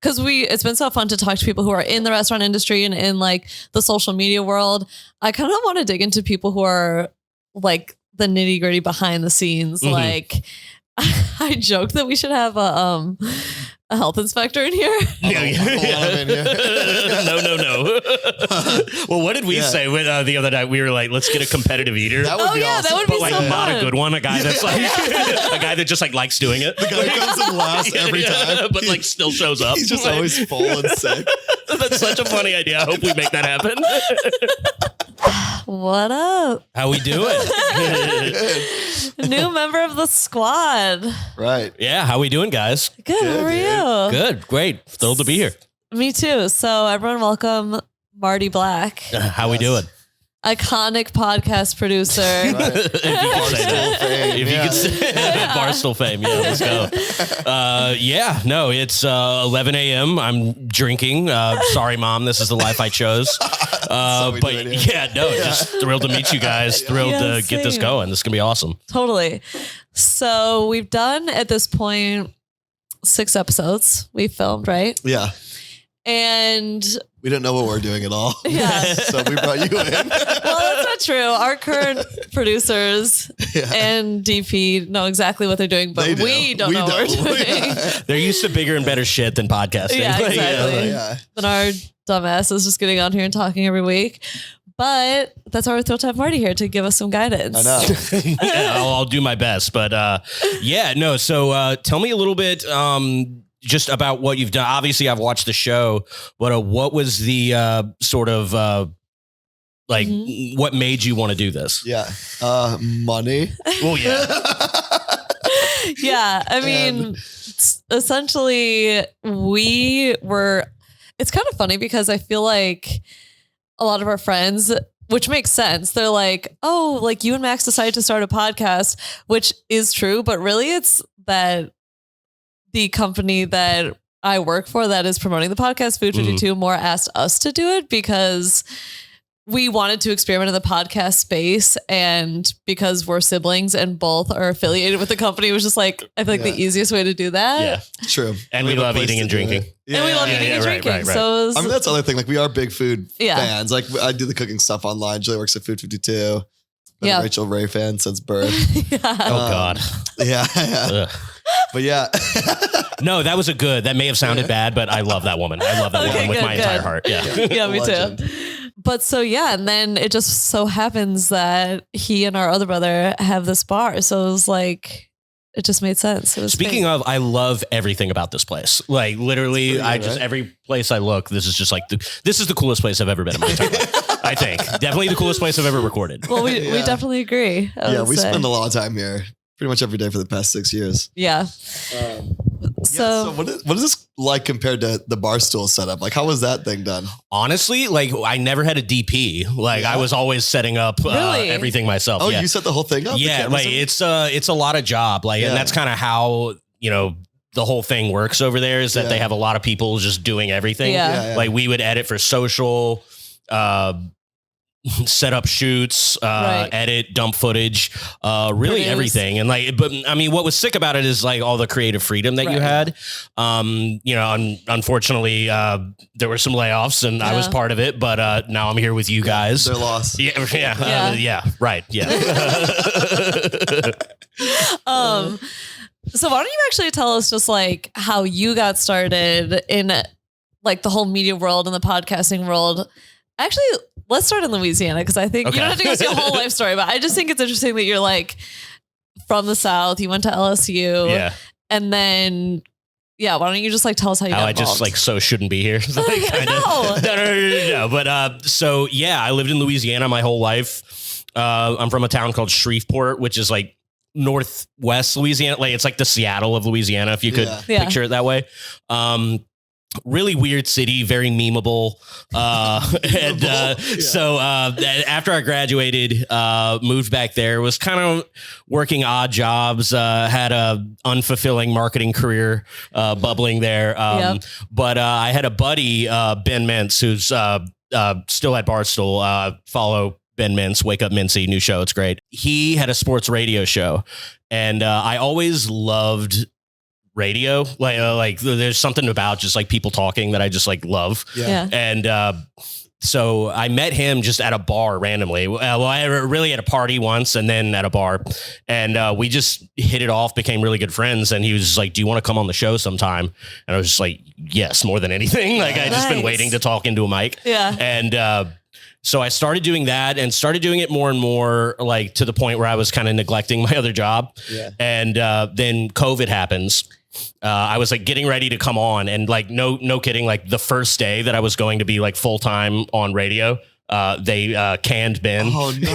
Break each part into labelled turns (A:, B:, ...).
A: because it's been so fun to talk to people who are in the restaurant industry and in like the social media world. I kind of want to dig into people who are like the nitty gritty behind the scenes. Mm-hmm. Like I joked that we should have a health inspector in here.
B: No. Well, what did we say when, the other night? We were like, let's get a competitive eater.
C: That would be awesome.
A: That would be
B: but
A: so fun.
B: Not a good one. A guy that's like a guy that just like likes doing it.
C: The guy who comes in last every time,
B: but like still shows up.
C: He's just always full and sick.
B: That's such a funny idea. I hope we make that happen.
A: What up?
B: How we doing?
A: New member of the squad.
C: Right.
B: Yeah. How we doing, guys?
A: Good. How are you?
B: Good. Great. Thrilled to be here.
A: Me too. So everyone welcome Marty Black.
B: How we doing?
A: Iconic podcast producer.
C: Right.
B: If you could say Barstool fame. Yeah, let's go. No, it's 11 a.m. I'm drinking. Sorry, Mom. This is the life I chose. Just thrilled to meet you guys. Thrilled to get this going. This is going to be awesome.
A: Totally. So we've done at this point 6 episodes we filmed, right?
C: Yeah.
A: And
C: we didn't know what we're doing at all.
A: Yeah.
C: So we brought you in.
A: Well, that's not true. Our current producers and DP know exactly what they're doing, but we don't know what we're doing.
B: They're used to bigger and better shit than podcasting.
A: Yeah, exactly. Than our dumbass is just getting on here and talking every week. But that's why we're thrilled to have Marty here to give us some guidance.
C: I know.
B: I'll do my best. But So tell me a little bit just about what you've done. Obviously, I've watched the show, but what was the sort of what made you want to do this?
C: Yeah. Money.
B: Well, yeah.
A: Yeah. I mean, essentially, it's kind of funny because I feel like a lot of our friends, which makes sense. They're like, oh, like you and Max decided to start a podcast, which is true. But really, it's that the company that I work for that is promoting the podcast, Food 52, more asked us to do it because we wanted to experiment in the podcast space. And because we're siblings and both are affiliated with the company, it was just like, I feel like the easiest way to do that.
C: Yeah, true.
B: And we love eating and drinking.
A: And we love eating and drinking. Right. So
C: that's the other thing. Like we are big food fans. Like I do the cooking stuff online. Julie works at Food 52. Been a Rachel Ray fan since birth.
B: Oh God.
C: Yeah. But yeah.
B: No, that may have sounded bad, but I love that woman. I love that woman with my entire heart. Yeah.
A: Me too. But so, and then it just so happens that he and our other brother have this bar. So it was like, it just made sense.
B: Speaking of, I love everything about this place. Like literally, every place I look, this is just like, this is the coolest place I've ever been in my entire life. I think definitely the coolest place I've ever recorded.
A: Well, we definitely agree.
C: We spend a lot of time here. Pretty much every day for the past 6 years.
A: Yeah.
C: So what is this like compared to the Barstool setup? Like, how was that thing done?
B: Honestly, like I never had a DP. Like I was always setting up everything myself.
C: Oh, you set the whole thing up?
B: Yeah, like it's a lot of job. Like, and that's kind of how, the whole thing works over there is that they have a lot of people just doing everything. Like we would edit for social, set up shoots, edit, dump footage, really everything. And but I mean, what was sick about it is like all the creative freedom that you had. Unfortunately, there were some layoffs and I was part of it, but now I'm here with you guys.
C: They're lost.
B: Right. Yeah.
A: So why don't you actually tell us just like how you got started in like the whole media world and the podcasting world? Actually, let's start in Louisiana because I think you don't have to go see a whole life story, but I just think it's interesting that you're like from the South. You went to LSU, and then why don't you just like tell us how you got involved?
B: I just shouldn't be here. No. But I lived in Louisiana my whole life. I'm from a town called Shreveport, which is like northwest Louisiana. Like it's like the Seattle of Louisiana, if you could picture it that way. Really weird city, very memeable. So after I graduated, moved back there, was kind of working odd jobs, had a unfulfilling marketing career bubbling there. But I had a buddy, Ben Mintz, who's still at Barstool. Follow Ben Mintz, Wake Up Mincy, new show. It's great. He had a sports radio show. And I always loved radio. Like there's something about just like people talking that I just like love.
A: Yeah.
B: And so I met him just at a bar randomly. Well, I really at a party once and then at a bar. And we just hit it off, became really good friends. And he was just like, do you want to come on the show sometime? And I was just like, yes, more than anything. Like I just been waiting to talk into a mic.
A: Yeah.
B: And so I started doing that and started doing it more and more, like to the point where I was kind of neglecting my other job. Yeah. And then COVID happens. I was like getting ready to come on and like, no kidding. Like the first day that I was going to be like full time on radio, they canned Ben.
C: Oh no.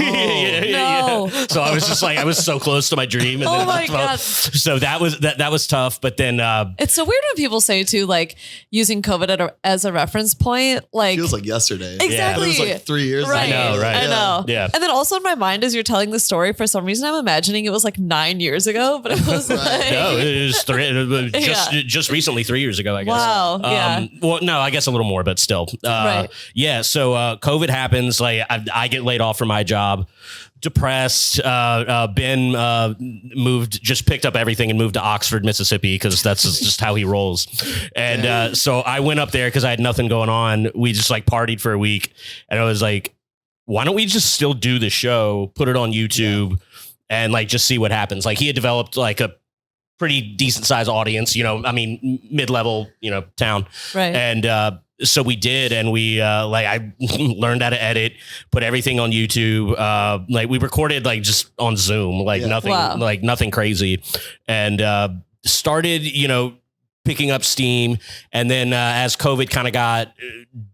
A: No.
B: So I was just like, I was so close to my dream. And
A: oh my God.
B: So that was tough. But then
A: it's so weird when people say too, like using COVID as a reference point, like
C: feels like yesterday.
A: Exactly.
C: It was like 3 years
A: right.
C: ago.
B: I know, right?
A: I know.
B: Yeah.
A: And then also in my mind, as you're telling the story, for some reason, I'm imagining it was like 9 years ago, but it was like
B: no, it was just recently, 3 years ago, I guess.
A: Wow. Yeah.
B: Well, no, I guess a little more, but still.
A: Right.
B: Yeah. So COVID happens. Like I get laid off from my job, depressed. Ben just picked up everything and moved to Oxford, Mississippi, because that's just how he rolls. And so I went up there because I had nothing going on. We just like partied for a week, and I was like, why don't we just still do the show, put it on YouTube, and like just see what happens. Like he had developed like a pretty decent sized audience, I mean, mid-level, town.
A: Right.
B: And so we did, and we I learned how to edit, put everything on YouTube. Like we recorded like just on Zoom, like nothing crazy, and started, picking up steam. And then as COVID kind of got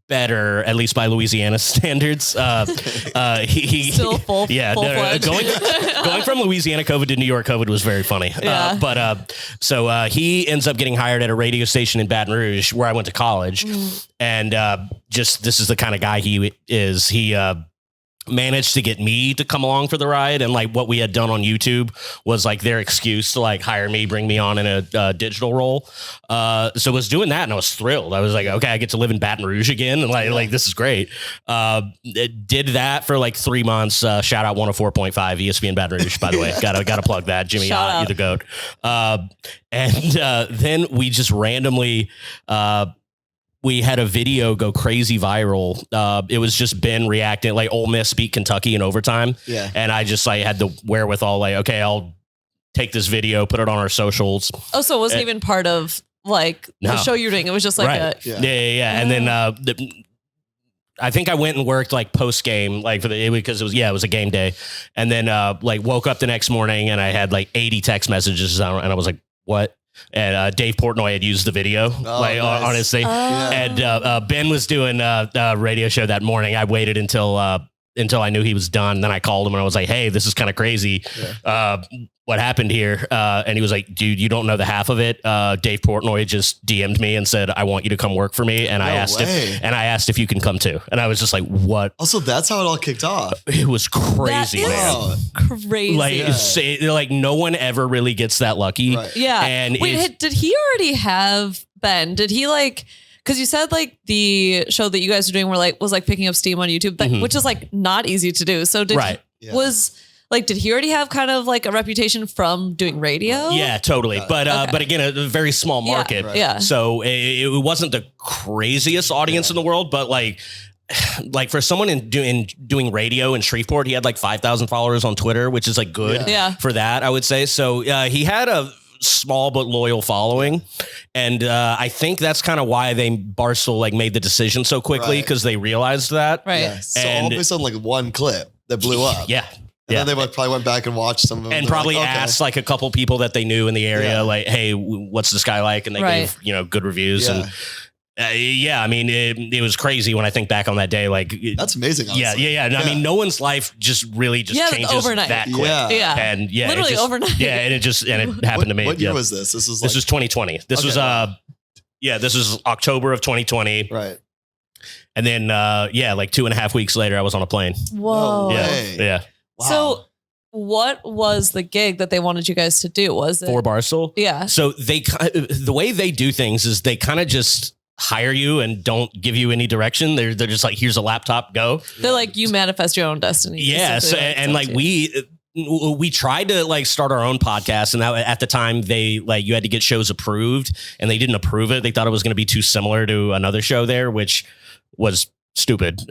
B: better, at least by Louisiana standards, he
A: still full
B: going from Louisiana COVID to New York COVID was very funny.
A: Yeah.
B: So he ends up getting hired at a radio station in Baton Rouge where I went to college. And this is the kind of guy he is. He managed to get me to come along for the ride, and like what we had done on YouTube was like their excuse to like hire me, bring me on in a digital role. So I was doing that, and I was thrilled. I was like, okay, I get to live in Baton Rouge again, and like this is great. Did that for like 3 months. Shout out 104.5 ESPN Baton Rouge, by the way. Gotta plug that. Jimmy, you're the goat. And then we just randomly we had a video go crazy viral. It was just Ben reacting, like Ole Miss beat Kentucky in overtime. Yeah. And I just like had the wherewithal, like, okay, I'll take this video, put it on our socials.
A: Oh, so it wasn't even part of like the show you're doing. It was just like
B: yeah. And then I think I went and worked like post game, like because it was a game day. And then like woke up the next morning and I had like 80 text messages and I was like, what? And Dave Portnoy had used the video on his thing. And Ben was doing a radio show that morning. I waited until I knew he was done. Then I called him and I was like, hey, this is kind of crazy. What happened here? And he was like, dude, you don't know the half of it. Dave Portnoy just DM'd me and said, I want you to come work for me. And I asked if you can come too. And I was just like, what?
C: Also, that's how it all kicked off.
B: It was crazy, man.
A: Crazy.
B: Like no one ever really gets that lucky.
A: Right. Yeah.
B: And
A: wait, did he already have Ben? Did he like, because you said like the show that you guys are doing was like picking up steam on YouTube, but, which is like not easy to do. So did he already have kind of like a reputation from doing radio?
B: Yeah, totally. But again, a very small market.
A: Yeah. Yeah.
B: So it wasn't the craziest audience in the world, but like for someone doing radio in Shreveport, he had like 5,000 followers on Twitter, which is like good for that, I would say. So he had a small but loyal following, and I think that's kind of why Barstool like made the decision so quickly, because they realized that.
A: Right.
C: Yeah. So all of a sudden, like one clip that blew up.
B: Yeah.
C: And then they probably went back and watched some of them.
B: And probably asked like a couple people that they knew in the area, like, hey, what's this guy like? And they gave, good reviews. And I mean, it was crazy when I think back on that day. Like,
C: that's amazing. Honestly.
B: Yeah. I mean, no one's life just really changes
A: overnight.
B: that quick.
A: Yeah.
B: And
A: literally overnight.
B: Yeah. And it happened to me.
C: What year was this? This was
B: 2020. This was, this was October of 2020.
C: Right.
B: And then, like 2.5 weeks later, I was on a plane.
A: Whoa.
B: Yeah.
A: Wow. So what was the gig that they wanted you guys to do? Was it
B: for Barstool?
A: Yeah.
B: So the way they do things is they kind of just hire you and don't give you any direction. They're just like, here's a laptop, go.
A: They're like, you manifest your own destiny.
B: Yeah. So, and like we tried to like start our own podcast, and that at the time they like you had to get shows approved, and they didn't approve it. They thought it was going to be too similar to another show there, which was stupid.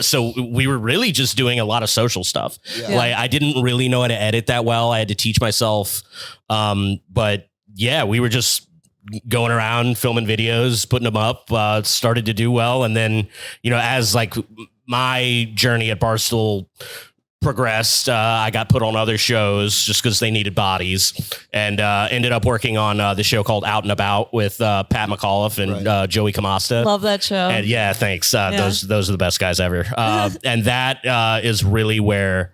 B: So we were really just doing a lot of social stuff.
C: Yeah.
B: Like I didn't really know how to edit that well. I had to teach myself. But yeah, we were just going around filming videos, putting them up, started to do well. And then, as like my journey at Barstool progressed, I got put on other shows just because they needed bodies, and ended up working on the show called Out and About with Pat McAuliffe and Joey Camasta.
A: Love that show.
B: And yeah, thanks. Those are the best guys ever. And that is really where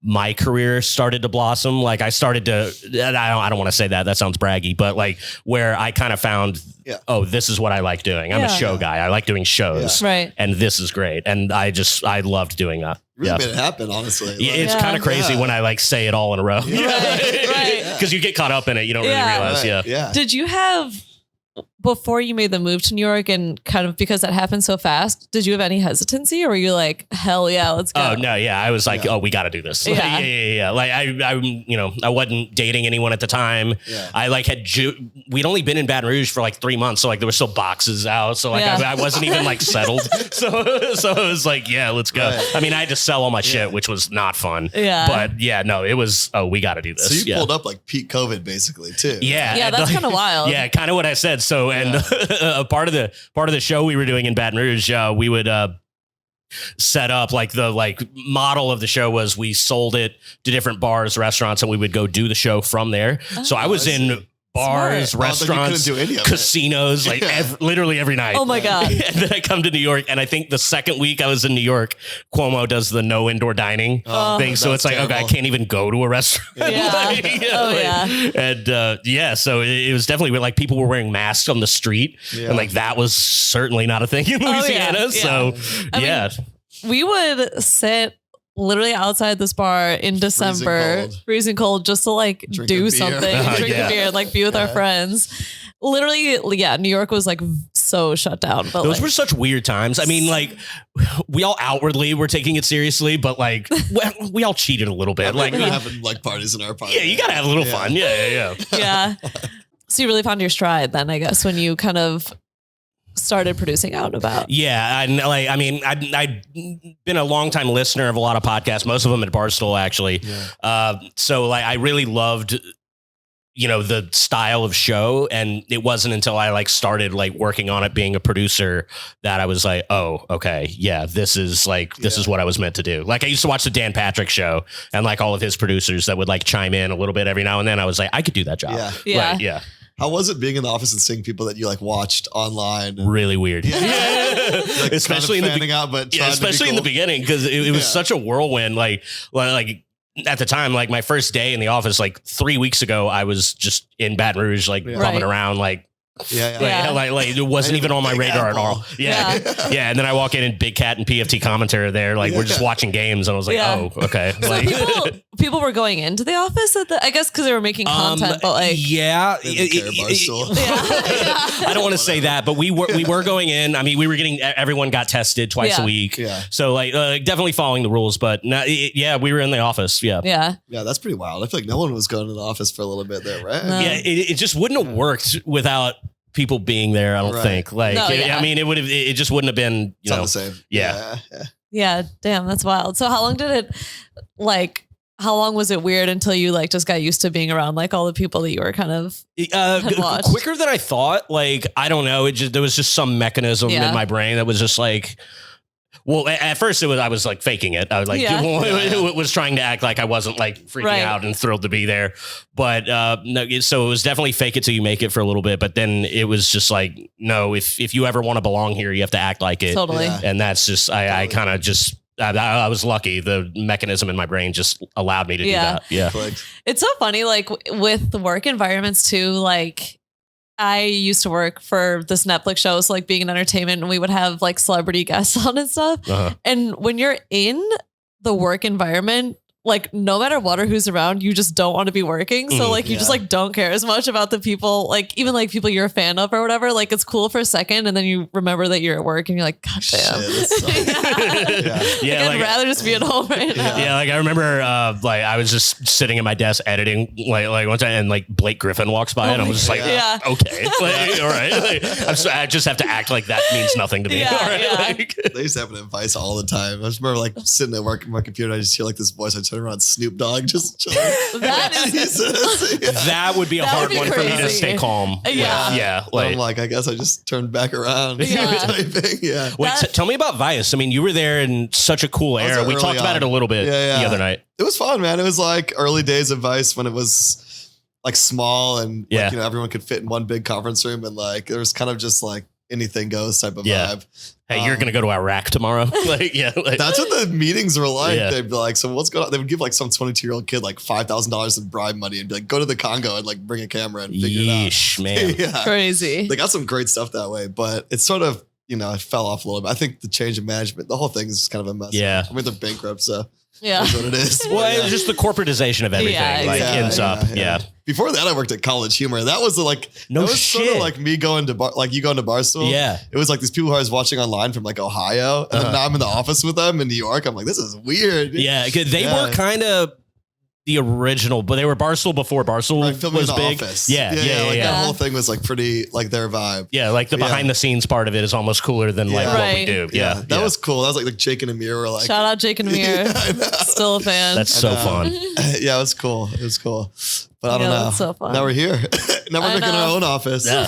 B: my career started to blossom. Like I started to, I don't want to say that. That sounds braggy, but like where I kind of found, oh, this is what I like doing. I'm a show guy. I like doing shows.
A: Yeah. Right.
B: And this is great. And I loved doing that.
C: Really made it happen, honestly.
B: It's kind of crazy when I like say it all in a row.
A: Right.
B: Because you get caught up in it. You don't really realize.
C: Yeah.
A: Did you have, before you made the move to New York, and kind of because that happened so fast, did you have any hesitancy, or were you like, hell yeah, let's go?
B: Oh no, yeah, I was like, oh, we got to do this. Yeah. Like I wasn't dating anyone at the time.
C: Yeah.
B: I like we'd only been in Baton Rouge for like 3 months, so like there were still boxes out, so like I wasn't even like settled. So it was like, yeah, let's go.
C: Right.
B: I mean, I had to sell all my shit, which was not fun.
A: Yeah.
B: But yeah, no, it was. Oh, we got to do this.
C: So you pulled up like peak COVID basically too.
A: Yeah, that's kind of wild.
B: Yeah, kind of what I said. So, and a part of the show we were doing in Baton Rouge, we would set up like the model of the show was we sold it to different bars, restaurants, and we would go do the show from there. So I was in bars,
A: Smart.
B: restaurants, casinos, like literally every night.
A: Oh my God.
B: And then I come to New York, and I think the second week I was in New York, Cuomo does the no indoor dining thing. So it's like, okay, I can't even go to a restaurant. And so it was definitely like people were wearing masks on the street. And like that was certainly not a thing in Louisiana. So I mean,
A: we would sit literally outside this bar in December, freezing cold, just to like do something, drink a beer, and like be with our friends. Literally, New York was like so shut down. But
B: those were such weird times. I mean, like we all outwardly were taking it seriously, but like we all cheated a little bit. Like
C: having like parties in our party.
B: Yeah, you gotta have a little fun. Yeah.
A: So you really found your stride then, I guess, when you kind of started producing Out and About.
B: Yeah. I'd been a long time listener of a lot of podcasts, most of them at Barstool actually. So like, I really loved, the style of show. And it wasn't until I like started like working on it, being a producer, that I was like, oh, okay. Yeah. This is what I was meant to do. Like I used to watch the Dan Patrick show, and like all of his producers that would like chime in a little bit every now and then. I was like, I could do that job.
A: Yeah.
C: How was it being in the office and seeing people that you like watched online?
B: Really weird.
C: Like
B: especially
C: kind of fanning out, but
B: especially in the beginning, because it was such a whirlwind. Like at the time, like my first day in the office, like 3 weeks ago, I was just in Baton Rouge, like bumming around, like. Like it wasn't even on my radar at all. Yeah. And then I walk in and Big Cat and PFT commentary there. Like we're just watching games, and I was like, oh, okay.
A: So
B: like
A: people were going into the office I guess because they were making content, but like
B: I don't want to say that, but we were going in. I mean, we were everyone got tested twice a week. So like definitely following the rules, but we were in the office.
A: Yeah,
C: that's pretty wild. I feel like no one was going to the office for a little bit there, right?
A: No.
B: Yeah, it just wouldn't have worked without people being there. I don't think I mean, it just wouldn't have been,
C: it's not the same.
A: Yeah. Damn, that's wild. So how long was it weird until you like just got used to being around like all the people that you were kind of
B: quicker than I thought? Like, I don't know. There was just some mechanism in my brain that was just like, well, at first I was like faking it. I was like, was trying to act like I wasn't like freaking out and thrilled to be there. But so it was definitely fake it till you make it for a little bit. But then it was just like, no, if you ever want to belong here, you have to act like it.
A: Totally.
B: And that's just, I kind of just, I was lucky. The mechanism in my brain just allowed me to do that. Yeah.
A: It's so funny. Like with the work environments too, like I used to work for this Netflix show, so like being in entertainment, and we would have like celebrity guests on and stuff. And when you're in the work environment, like no matter what or who's around, you just don't want to be working. So like you just like don't care as much about the people, like even like people you're a fan of or whatever. Like it's cool for a second, and then you remember that you're at work and you're like, God damn. I'd rather just be at home right now.
B: Yeah, like I remember like I was just sitting at my desk editing like one time, and like Blake Griffin walks by and I was just like, okay, like, all right. Like, I just have to act like that means nothing to me. Like,
C: they used to happen in Vice all the time. I just remember like sitting at work on my computer, and I just hear like this voice. I turn around, Snoop Dogg just chilling.
B: That would be a hard one for me to stay calm. Yeah.
C: Like, I'm like, I guess I just turned back around. Typing.
B: Wait, tell me about Vice. I mean, you were there in such a cool era. We talked about it a little bit the other night.
C: It was fun, man. It was like early days of Vice when it was like small and like, you know, everyone could fit in one big conference room, and like there was kind of just like anything goes type of vibe.
B: Hey, you're gonna go to Iraq tomorrow? Like,
C: that's what the meetings were like. They'd be like, so what's going on? They would give like some 22-year-old kid like $5,000 in bribe money and be like, go to the Congo and like bring a camera and figure it out.
B: Man.
A: Crazy.
C: They got some great stuff that way, but it's sort of, you know, it fell off a little bit. I think the change of management, the whole thing is just kind of a mess.
B: Yeah.
C: I mean, they're bankrupt, so
A: that's
C: what it is.
B: Well, it's just the corporatization of everything. Ends up.
C: Before that, I worked at College Humor. That was like, sort of like me going to like you going to Barstool.
B: Yeah.
C: It was like these people who I was watching online from like Ohio. And then now I'm in the office with them in New York. I'm like, this is weird.
B: Yeah. They were kind of the original, but they were Barstool before Barstool was big.
C: Office.
B: That
C: whole thing was like pretty like their vibe.
B: Yeah, like the behind the scenes part of it is almost cooler than like what we do.
C: That was cool. That was like Jake and Amir were like,
A: shout out Jake and Amir. Still a fan.
B: That's so fun.
C: Yeah, it was cool. It was cool. But I don't know.
A: That's so fun.
C: Now we're here. Now we're making our own office.
B: Yeah.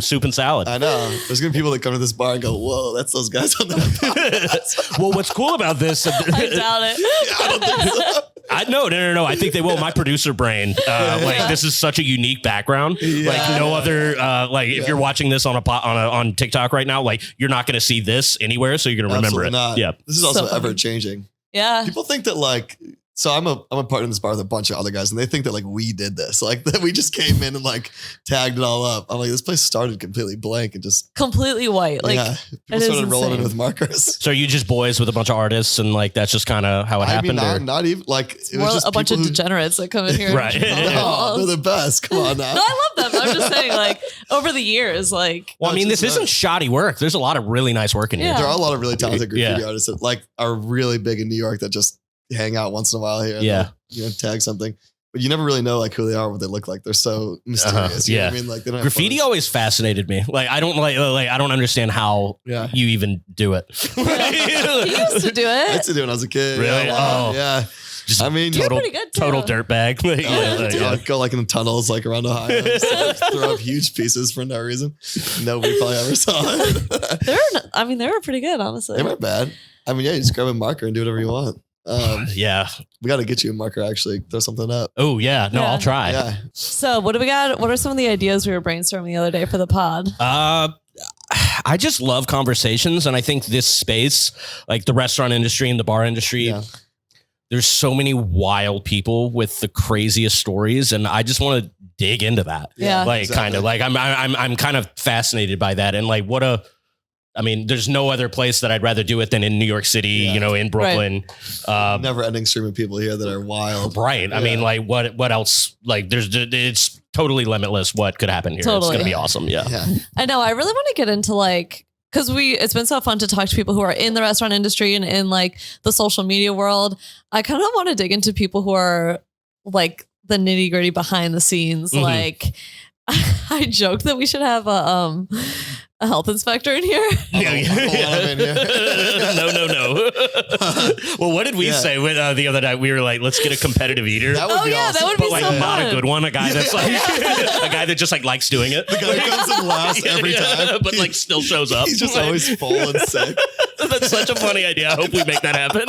B: Soup and salad.
C: I know. There's gonna be people that come to this bar and go, whoa, that's those guys on the podcast.
B: Well, what's cool about this?
A: I doubt it.
C: I don't think so.
B: No. I think they will. My producer brain, like this is such a unique background. Like no other. If you're watching this on TikTok right now, like you're not going to see this anywhere, so you're going to remember it.
C: Not.
B: Yeah,
C: this is also ever changing.
A: Yeah,
C: people think that like. So I'm a partner in this bar with a bunch of other guys, and they think that like we did this, like that we just came in and like tagged it all up. I'm like, this place started completely blank and just
A: completely white. Like
C: people started rolling in with markers.
B: So are you just boys with a bunch of artists, and like that's just kind of how it happened?
C: Not even like it was just
A: a bunch of degenerates that come in here.
B: Right?
C: No, they're the best. Come on now.
A: No, I love them. I'm just saying, like over the years, like.
B: Well, I mean, this isn't shoddy work. There's a lot of really nice work in here.
C: There are a lot of really talented graffiti artists that like are really big in New York that just hang out once in a while here. And tag something, but you never really know like who they are, what they look like. They're so mysterious. You know what I mean? Like they don't
B: graffiti always fascinated me. Like I don't I don't understand how you even do it.
A: He used to do it.
C: I used to do it when I was a kid.
B: Really?
C: Yeah.
B: Just
C: I mean,
B: total dirtbag.
C: I'd go like in the tunnels, like around Ohio, just, like, throw up huge pieces for no reason. Nobody probably ever saw it.
A: They were pretty good, honestly.
C: They weren't bad. I mean, you just grab a marker and do whatever you want. We got to get you a marker. Actually, throw something up.
B: Oh yeah, no, I'll try.
C: Yeah.
A: So what do we got? What are some of the ideas we were brainstorming the other day for the pod?
B: I just love conversations, and I think this space, like the restaurant industry and the bar industry, there's so many wild people with the craziest stories, and I just want to dig into that.
A: Yeah,
B: kind of like I'm kind of fascinated by that, and like I mean, there's no other place that I'd rather do it than in New York City, you know, in Brooklyn.
C: Right. Never ending stream of people here that are wild.
B: Right. Yeah. I mean, like what else? Like it's totally limitless what could happen here.
A: Totally.
B: It's going to be awesome. Yeah.
A: I know. I really want to get into like, because it's been so fun to talk to people who are in the restaurant industry and in like the social media world. I kind of want to dig into people who are like the nitty gritty behind the scenes. Mm-hmm. Like I joked that we should have a health inspector in here.
B: No. Well, what did we say the other night? We were like, let's get a competitive eater.
C: That would be awesome.
A: That would be
B: like
A: so
B: not
A: fun.
B: A good one. A guy that's like a guy that just like likes doing it.
C: The guy who comes in last every time,
B: but like still shows up.
C: He's just always full and sick.
B: That's such a funny idea. I hope we make that happen.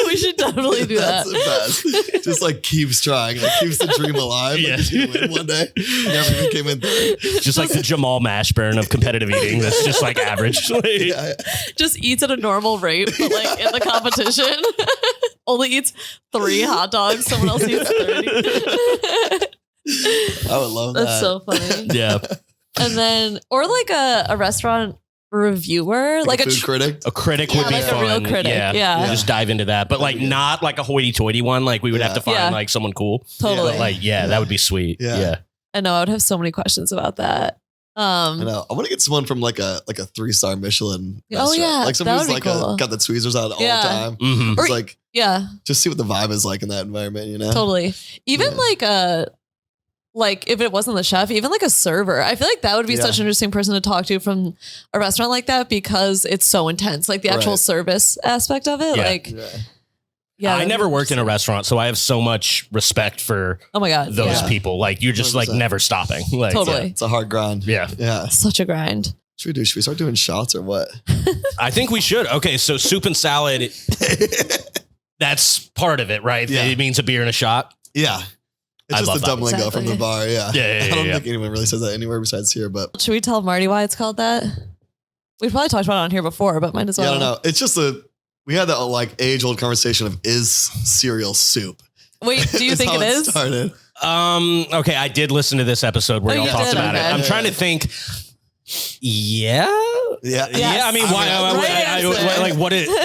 A: We should definitely do that.
C: That's the best. Just like keeps trying, like keeps the dream alive. Like he's gonna win one day. Never even came in third.
B: Just like the Jamal Mashburn of competitive eating. That's just like average.
A: Just eats at a normal rate, but like in the competition, only eats 3 hot dogs. Someone else eats 30.
C: I would love that.
A: That's so funny.
B: Yeah.
A: And then, or like a restaurant reviewer, like a
C: food critic.
B: A critic would be
A: like
B: fun.
A: a real critic. Yeah.
B: Just dive into that, but like not like a hoity-toity one. Like we would have to find like someone cool.
A: Totally.
B: But like that would be sweet. Yeah.
A: I know. I would have so many questions about that.
C: I know. I want to get someone from like a 3-star Michelin restaurant.
A: Yeah,
C: like someone who's like
A: cool.
C: got the tweezers out all the time.
B: Mm-hmm.
C: It's like just see what the vibe is like in that environment. You know,
A: totally. Even like if it wasn't the chef, even like a server, I feel like that would be such an interesting person to talk to from a restaurant like that because it's so intense. Like the actual service aspect of it. I
B: never worked in a restaurant, so I have so much respect for those people. Like you're just 100%. Like never stopping. Like
A: totally.
C: It's a hard grind.
B: Yeah.
A: Such a grind.
C: Should we start doing shots or what?
B: I think we should. Okay, so soup and salad, that's part of it, right? Yeah. It means a beer and a shot.
C: Yeah. It's just the dumb lingo from the bar. Yeah. I don't think anyone really says that anywhere besides here, but.
A: Should we tell Marty why it's called that? We probably talked about it on here before, but might as well.
C: Yeah, I don't know. It's just we had that like age-old conversation of is cereal soup?
A: Wait, do you think it is?
C: Started.
B: Okay, I did listen to this episode where y'all talked about it. I'm trying to think. Yeah. I mean,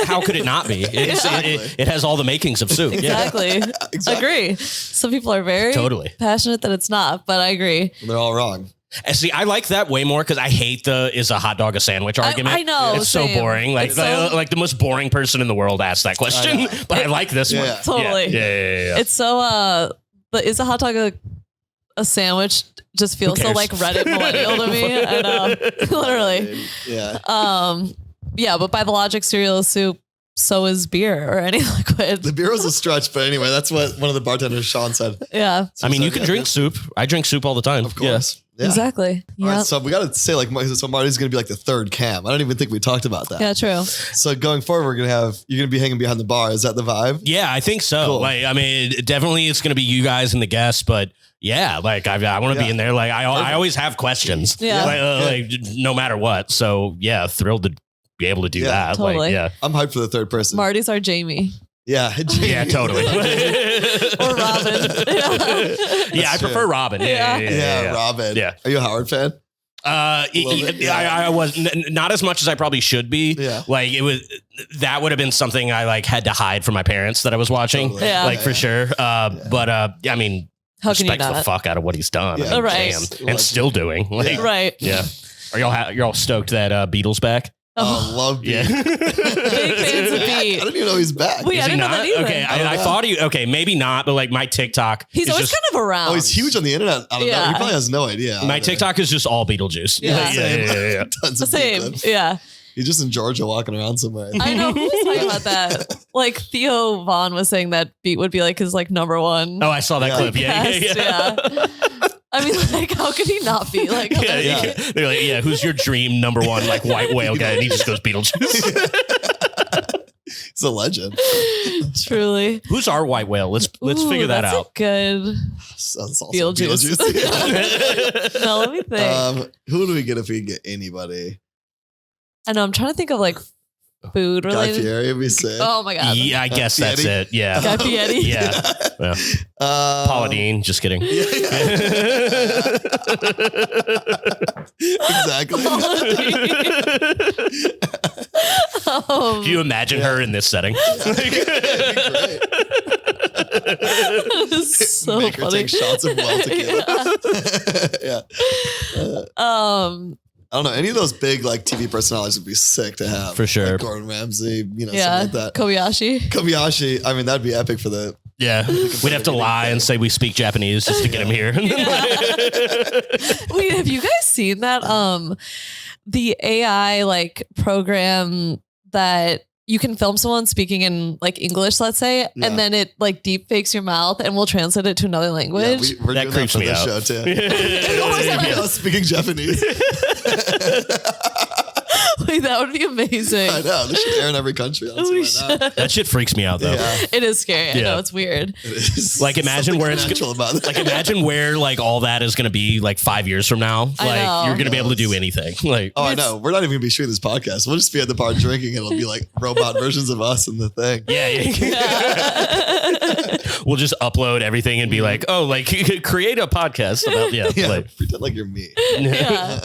B: how could it not be? It has all the makings of soup.
A: Exactly. Agree. Some people are very passionate that it's not, but I agree.
C: They're all wrong.
B: And see, I like that way more because I hate is a hot dog a sandwich argument.
A: I know.
B: It's so boring. Like like the most boring person in the world asked that question, but I like this one.
A: Totally.
B: Yeah.
A: It's so, but is a hot dog a sandwich? Just feels so like Reddit millennial to me. I know. Literally. Yeah. But by the logic, cereal is soup. So is beer or any liquid.
C: The beer was a stretch, but anyway, that's what one of the bartenders, Sean, said.
A: Yeah.
B: So I mean, you can drink soup. I drink soup all the time.
C: Of course.
A: Yeah. Exactly.
C: All right, so we got to say, like, so Marty's going to be like the third cam. I don't even think we talked about that.
A: Yeah, true.
C: So going forward, you're going to be hanging behind the bar. Is that the vibe?
B: Yeah, I think so. Cool. Like, I mean, definitely it's going to be you guys and the guests, but yeah, like I want to be in there. Like I always have questions. Yeah. Like no matter what. So yeah, thrilled to be able to do that.
A: Totally.
B: Like,
C: I'm hyped for the third person.
A: Marty's our Jamie.
B: Yeah, totally.
A: Or Robin.
B: I prefer Robin.
C: Yeah, Robin.
B: Yeah.
C: Are you a Howard fan?
B: I was not as much as I probably should be.
C: Yeah.
B: Like that would have been something I like had to hide from my parents that I was watching.
C: Totally.
B: Yeah. For sure. But I mean,
A: how can you
B: respect
A: not?
B: the fuck out of what he's done.
C: Yeah.
A: Right.
B: And still doing. Like,
A: right.
B: Yeah. Are you're all stoked that Beatles back?
C: Oh, love Beat.
A: Big fans of Beat.
C: I didn't even know he's back.
A: Wait, I didn't know that either.
B: Okay, I thought maybe not, but like my TikTok.
A: He's always kind of around.
C: Oh, he's huge on the internet. I don't know. He probably has no idea.
B: My TikTok is just all Beetlejuice.
A: Yeah.
C: Tons of
A: same. Yeah.
C: He's just in Georgia walking around somewhere.
A: I know. Who was talking about that? Like Theo Vaughn was saying that Beat would be like his like number one.
B: Oh, I saw that clip. Yeah.
A: I mean, like, how could he not be? Like,
B: they're like, who's your dream number one like white whale guy? And he just goes Beetlejuice.
C: He's a legend.
A: Truly.
B: Who's our white whale? Let's figure that out.
A: Good.
C: Beetlejuice.
A: No, let me think.
C: Who do we get if we get anybody?
A: I know. I'm trying to think of like food related.
C: Guy Fieri would be sick.
A: Oh my god.
B: Yeah, I guess that's it. Yeah.
A: Guy Fieri.
B: Yeah. Paula Deen. Just kidding.
C: Exactly.
B: Can you imagine her in this setting?
A: So
C: Make her
A: funny.
C: take shots of well tequila. I don't know. Any of those big like TV personalities would be sick to have.
B: For sure.
C: Like Gordon Ramsay, something like that.
A: Kobayashi.
C: I mean, that'd be epic for the.
B: Yeah. We'd have to lie and say we speak Japanese just to get him here.
A: Wait, have you guys seen that? The AI like program that you can film someone speaking in like English, let's say, and then it like deep fakes your mouth and we'll translate it to another language.
C: Yeah, we're
B: that
C: doing
B: creeps
C: that for
B: me
C: this
B: out.
C: show too. Speaking Japanese.
A: Wait, that would be amazing.
C: I know. This should air in every country.
B: That shit freaks me out though.
C: Yeah.
A: It is scary. I know, it's weird.
C: It is.
B: Like imagine where it's like imagine where like all that is going to be like 5 years from now. Like you're going to be able to do anything. Like
C: I know. We're not even going to be shooting this podcast. We'll just be at the bar drinking and it'll be like robot versions of us in the thing.
B: Yeah. We'll just upload everything and be like, oh, like create a podcast about like,
C: pretend like you're me.
A: Yeah.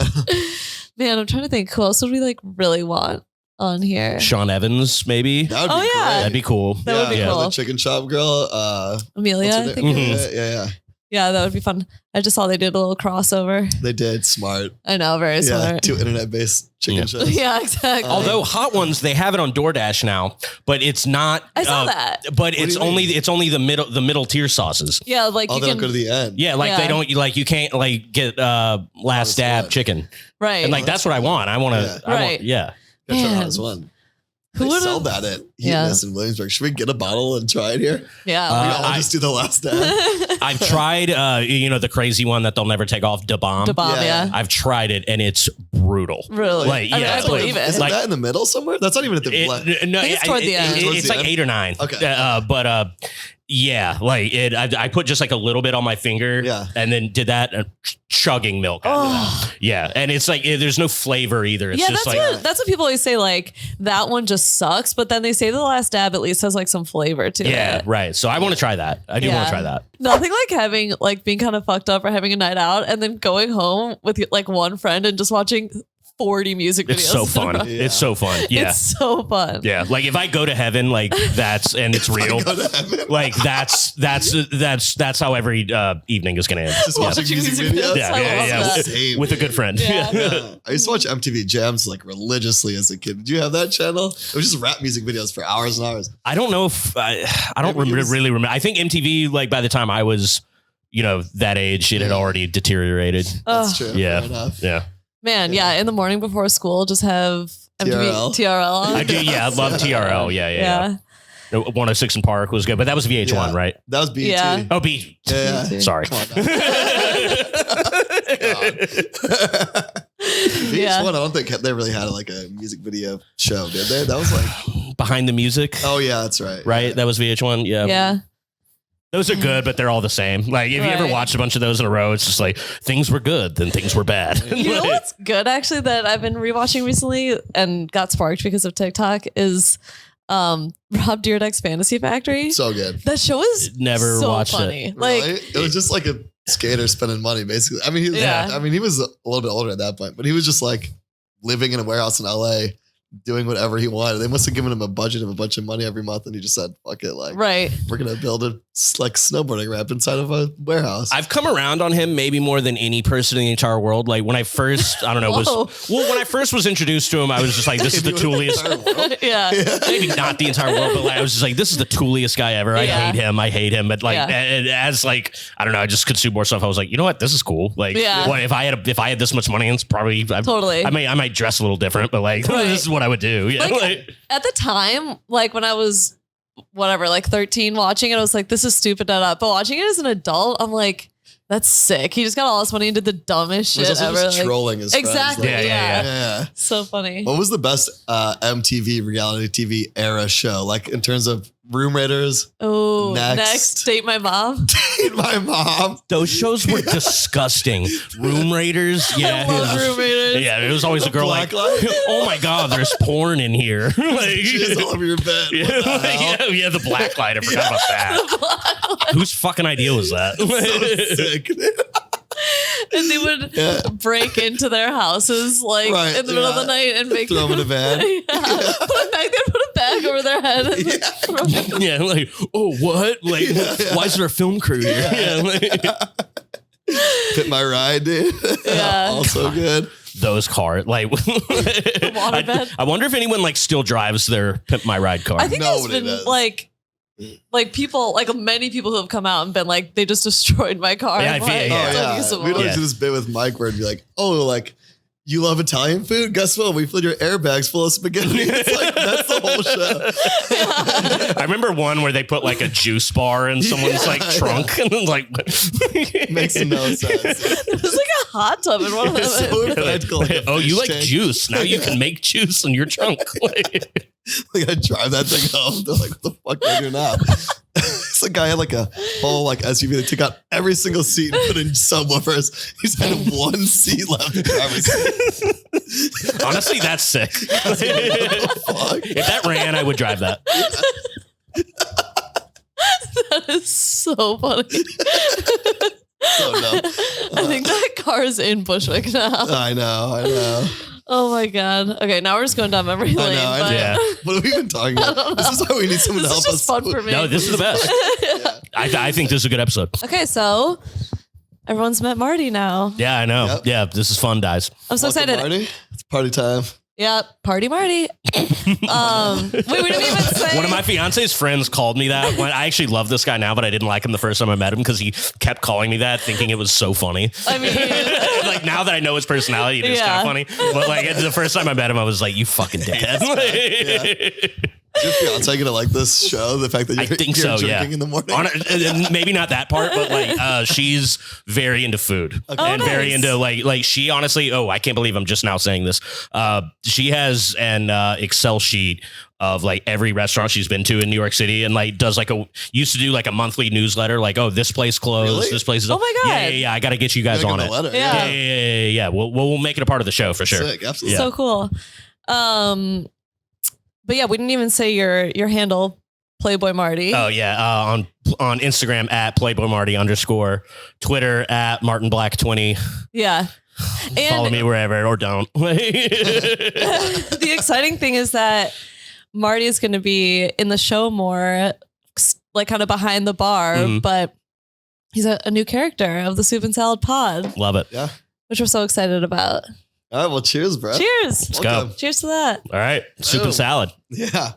A: Man, I'm trying to think. Who else would we like really want on here?
B: Sean Evans, maybe.
C: That would be great.
B: That'd be cool.
A: That would be cool.
C: The chicken shop girl.
A: Amelia, I think it was.
C: Yeah.
A: Yeah, that would be fun. I just saw they did a little crossover.
C: They did. Smart.
A: I know, very smart.
C: 2 internet-based chicken shows.
A: Yeah, exactly.
B: Although Hot Ones, they have it on DoorDash now, but it's not.
A: I saw that.
B: But it's only the middle tier sauces.
A: Yeah, like
C: you can go to the end.
B: Yeah, like they don't you can't like get last dab chicken.
A: Right.
B: And like that's what I want. I want to.
A: Right.
B: Yeah.
C: That's our hottest one. They sell that at Heatoness in Williamsburg. Should we get a bottle and try it here?
A: Yeah.
C: I'll just do the last dab.
B: I've tried, the crazy one that they'll never take off, Da Bomb.
A: Da Bomb, yeah.
B: I've tried it and it's brutal.
A: Really?
B: Like,
A: I believe it.
C: Isn't that in the middle somewhere? That's not even at the
B: No,
A: it's toward the end.
B: It's like 8 or 9.
C: Okay.
B: But yeah, like I put just like a little bit on my finger, and then did that chugging milk. Yeah, and it's like there's no flavor either. It's just
A: that's what people always say. Like that one just sucks, but then they say the last dab at least has like some flavor to it.
B: Yeah, right. So I want to try that. I do want to try that.
A: Nothing like being kind of fucked up or having a night out and then going home with like one friend and just watching 40 music videos.
B: It's so fun.
A: Yeah.
B: It's so fun. Yeah.
A: It's so fun.
B: Yeah. Like if I go to heaven, like and it's real. Like that's how every evening is going to end.
C: Just watching music videos.
B: Yeah. With a good friend.
A: Yeah.
C: I used to watch MTV Jams like religiously as a kid. Did you have that channel? It was just rap music videos for hours and hours.
B: I don't know if I don't really remember. I think MTV, like by the time I was, that age, it had already deteriorated.
C: That's true.
B: Yeah.
C: Fair enough.
B: Yeah.
A: Man, in the morning before school, just have MTV TRL on.
B: I do, I love TRL. Yeah. 106 in Park was good, but that was VH1, right?
C: That was BET.
A: Yeah.
B: Oh, BET.
C: Yeah.
B: Sorry.
C: VH1, I don't think they really had like a music video show, did they? That was like
B: Behind the Music.
C: Oh yeah, that's right.
B: Right?
C: Yeah.
B: That was VH1. Yeah.
A: Yeah.
B: Those are good, but they're all the same. Like, if you ever watched a bunch of those in a row, it's just like things were good, then things were bad.
A: You know what's good, actually, that I've been rewatching recently and got sparked because of TikTok is Rob Dyrdek's Fantasy Factory.
C: So good.
A: That show is
B: never
A: so
B: watched
A: funny.
B: it.
A: Like,
C: really? It was just like a skater spending money, basically. I mean, he was a little bit older at that point, but he was just like living in a warehouse in LA, doing whatever he wanted. They must have given him a budget of a bunch of money every month, and he just said, "Fuck it, like, we're gonna build a like snowboarding ramp inside of a warehouse."
B: I've come around on him maybe more than any person in the entire world. Like when I first, I don't know, when I first was introduced to him, I was just like, "This is the tooliest." Maybe not the entire world, but like, I was just like, "This is the tooliest guy ever." I hate him. But like, as like, I don't know, I just consumed more stuff. I was like, you know what, this is cool. Like, what if I had this much money? It's probably
A: totally.
B: I might dress a little different, but like, this is what I would do. Yeah.
A: Like, at the time, like when I was like 13 watching it, I was like, this is stupid, but watching it as an adult, I'm like, that's sick. He just got all this money and did the dumbest shit ever.
C: Just trolling his
A: exactly.
C: friends.
A: Yeah. So funny.
C: What was the best MTV reality TV era show? Like in terms of Room Raiders?
A: Oh, next Date My Mom.
C: Date My Mom.
B: Those shows were disgusting. Room Raiders. Yeah.
A: I love Room Raiders.
B: Yeah. It was always a girl like, oh my God, there's porn in here. Like,
C: she's all over your bed.
B: Yeah, the black light. I forgot about that. Whose fucking idea was that?
C: So sick.
A: And they would break into their houses like in the middle of the night and make
C: throw them in a van.
A: They'd put a bag over their head.
B: Like, oh, what? Like, why is there a film crew here?
C: Fit My Ride, dude. Also good.
B: Those cars, like, I wonder if anyone like still drives their Pimp My Ride car.
A: I think there's been like people, like many people who have come out and been like, they just destroyed my car.
C: We'd always do this bit with Mike where it'd be like, oh, like, you love Italian food? Guess what? We filled your airbags full of spaghetti. It's like, that's the whole show.
B: I remember one where they put like a juice bar in someone's like trunk and like
C: makes no sense.
A: There's like a hot tub in one of them.
C: So practical, like
B: you like juice? Now you can make juice in your trunk.
C: Like I drive that thing home. They're like, what the fuck do I do now? It's like guy had like a whole like SUV. They took out every single seat and put in subwoofers. He's had one seat left in the driver's seat.
B: Honestly, that's sick. If that ran, I would drive that.
A: That is so funny.
C: So dumb.
A: I think that car is in Bushwick now.
C: I know.
A: Oh my God. Okay, now we're just going down memory lane.
C: I know.
B: Yeah.
C: What have we been talking about? This is why we need someone to help
A: This is
C: us.
A: just fun for me.
B: No, this is the best.
C: Yeah.
B: I think this is a good episode.
A: Okay, so everyone's met Marty now.
B: Yeah, I know.
C: Yep.
B: Yeah, this is fun, guys.
A: I'm so
C: Welcome,
A: excited.
C: Marty. It's party time.
A: Yeah, Party Marty. Wait, we didn't even say.
B: One of my fiance's friends called me that. When I actually love this guy now, but I didn't like him the first time I met him because he kept calling me that, thinking it was so funny.
A: I mean,
B: like now that I know his personality, it is kind of funny. But like the first time I met him, I was like, "You fucking dickhead."
C: Is your fiance gonna like this show? The fact that you're,
B: I think
C: you're
B: so.
C: drinking
B: Yeah,
C: in the morning.
B: and maybe not that part, but like she's very into food and very into like she honestly. Oh, I can't believe I'm just now saying this. She has an Excel sheet of like every restaurant she's been to in New York City, and like does like used to do like a monthly newsletter. Like, oh, this place closed.
C: Really?
B: This place is.
A: Oh my God.
B: Yeah. I got to get you guys on it.
C: Letter.
A: Yeah.
B: We'll make it a part of the show for sure.
C: Sick, absolutely.
A: so cool. But yeah, we didn't even say your handle, Playboy Marty.
B: Oh yeah, on Instagram at Playboy Marty _, Twitter at Martin Black 20.
A: Yeah. And
B: Follow me wherever or don't.
A: the exciting thing is that Marty is going to be in the show more, like kind of behind the bar, but he's a new character of the Soup and Salad Pod.
B: Love it.
C: Yeah.
A: Which we're so excited about.
C: All right. Well, cheers, bro.
A: Cheers.
B: Let's go.
A: Cheers to that.
B: All right. Soup and salad.
C: Yeah.